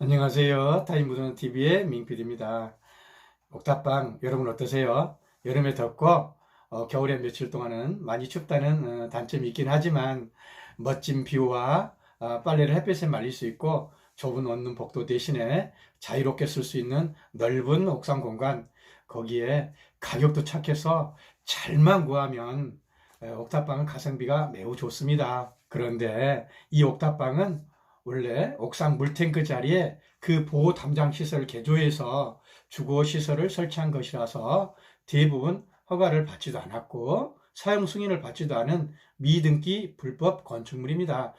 안녕하세요. 타임무드TV의 민필입니다. 옥탑방 여러분 어떠세요? 여름에 덥고 겨울에 며칠 동안은 많이 춥다는 단점이 있긴 하지만 멋진 뷰와 빨래를 햇볕에 말릴 수 있고 좁은 원룸 복도 대신에 자유롭게 쓸 수 있는 넓은 옥상 공간, 거기에 가격도 착해서 잘만 구하면 옥탑방은 가성비가 매우 좋습니다. 그런데 이 옥탑방은 원래 옥상 물탱크 자리에 그 보호 담장 시설을 개조해서 주거 시설을 설치한 것이라서 대부분 허가를 받지도 않았고 사용 승인을 받지도 않은 미등기 불법 건축물입니다.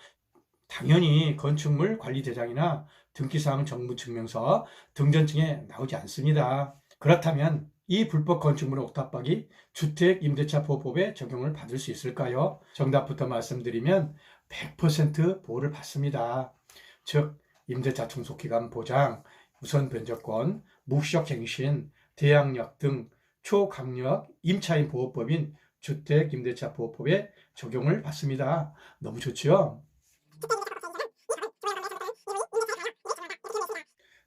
당연히 건축물 관리대장이나 등기사항 정보증명서 등전증에 나오지 않습니다. 그렇다면 이 불법 건축물 옥탑방이 주택임대차보호법에 적용을 받을 수 있을까요? 정답부터 말씀드리면 100% 보호를 받습니다. 즉 임대차 종속기간 보장, 우선 변제권, 묵시적갱신, 대항력 등 초강력 임차인 보호법인 주택임대차보호법에 적용을 받습니다. 너무 좋죠?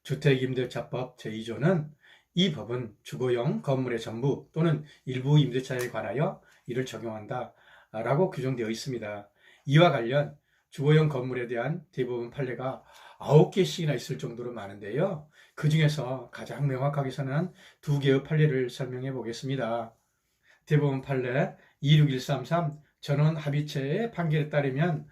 주택임대차법 제2조는 이 법은 주거용 건물의 전부 또는 일부 임대차에 관하여 이를 적용한다 라고 규정되어 있습니다. 이와 관련 주거용 건물에 대한 대부분 판례가 9개씩이나 있을 정도로 많은데요. 그 중에서 가장 명확하게 선언한 2개의 판례를 설명해 보겠습니다. 대부분 판례 26133 전원합의체의 판결에 따르면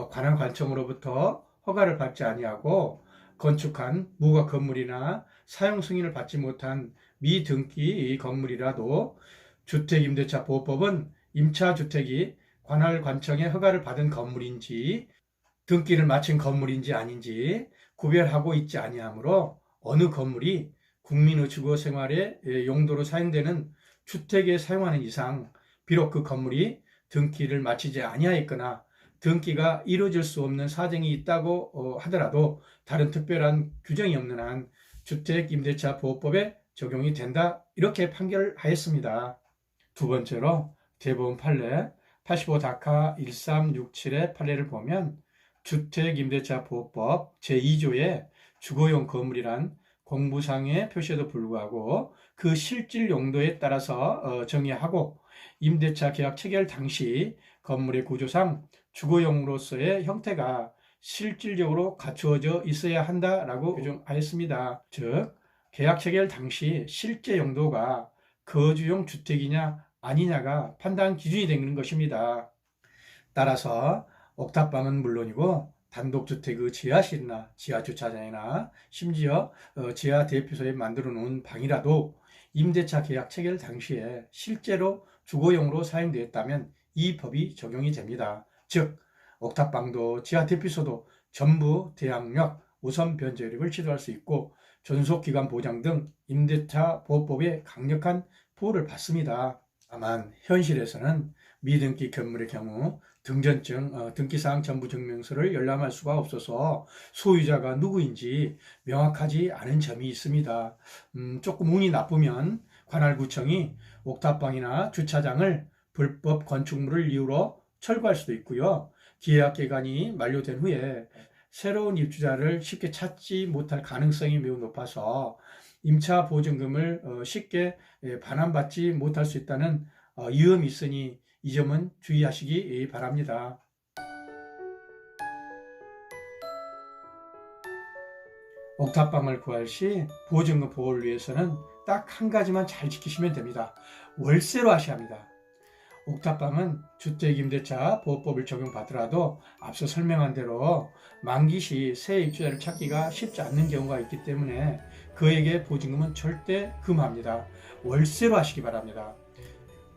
관할 관청으로부터 허가를 받지 아니하고 건축한 무허가 건물이나 사용 승인을 받지 못한 미등기 건물이라도 주택임대차보호법은 임차주택이 관할 관청의 허가를 받은 건물인지 등기를 마친 건물인지 아닌지 구별하고 있지 아니하므로 어느 건물이 국민의 주거 생활의 용도로 사용되는 주택에 사용하는 이상 비록 그 건물이 등기를 마치지 아니하였거나 등기가 이루어질 수 없는 사정이 있다고 하더라도 다른 특별한 규정이 없는 한 주택임대차보호법에 적용이 된다, 이렇게 판결하였습니다. 두 번째로 대법원 판례 85-1367의 판례를 보면 주택임대차보호법 제2조의 주거용 건물이란 공부상의 표시에도 불구하고 그 실질 용도에 따라서 정의하고 임대차 계약 체결 당시 건물의 구조상 주거용으로서의 형태가 실질적으로 갖추어져 있어야 한다라고 규정하였습니다. 즉, 계약 체결 당시 실제 용도가 거주용 주택이냐 아니냐가 판단 기준이 되는 것입니다. 따라서 옥탑방은 물론이고 단독주택의 지하실이나 지하주차장이나 심지어 지하 대피소에 만들어 놓은 방이라도 임대차 계약 체결 당시에 실제로 주거용으로 사용되었다면 이 법이 적용이 됩니다. 즉, 옥탑방도 지하 대피소도 전부 대항력, 우선 변제 효력을 취소할 수 있고 존속기간 보장 등 임대차 보호법의 강력한 보호를 받습니다. 다만 현실에서는 미등기 건물의 경우 등전증, 등기사항 정보증명서를 열람할 수가 없어서 소유자가 누구인지 명확하지 않은 점이 있습니다. 조금 운이 나쁘면 관할구청이 옥탑방이나 주차장을 불법 건축물을 이유로 철거할 수도 있고요. 계약기간이 만료된 후에 새로운 입주자를 쉽게 찾지 못할 가능성이 매우 높아서 임차보증금을 쉽게 반환받지 못할 수 있다는 위험이 있으니 이 점은 주의하시기 바랍니다. 옥탑방을 구할 시 보증금 보호를 위해서는 딱 한 가지만 잘 지키시면 됩니다. 월세로 하셔야 합니다. 옥탑방은 주택임대차 보호법을 적용받더라도 앞서 설명한 대로 만기 시 새 입주자를 찾기가 쉽지 않는 경우가 있기 때문에 그에게 보증금은 절대 금합니다. 월세로 하시기 바랍니다.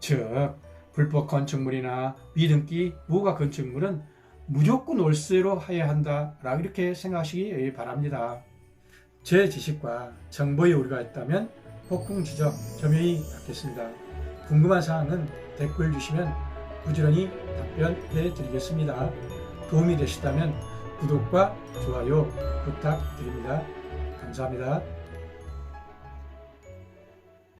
즉, 불법 건축물이나 미등기 무허가 건축물은 무조건 월세로 해야 한다라고 이렇게 생각하시기 바랍니다. 제 지식과 정보에 오류가 있다면 폭풍 지적 겸허히 받겠습니다. 궁금한 사항은 댓글 주시면 부지런히 답변해 드리겠습니다. 도움이 되시다면 구독과 좋아요 부탁드립니다. 감사합니다.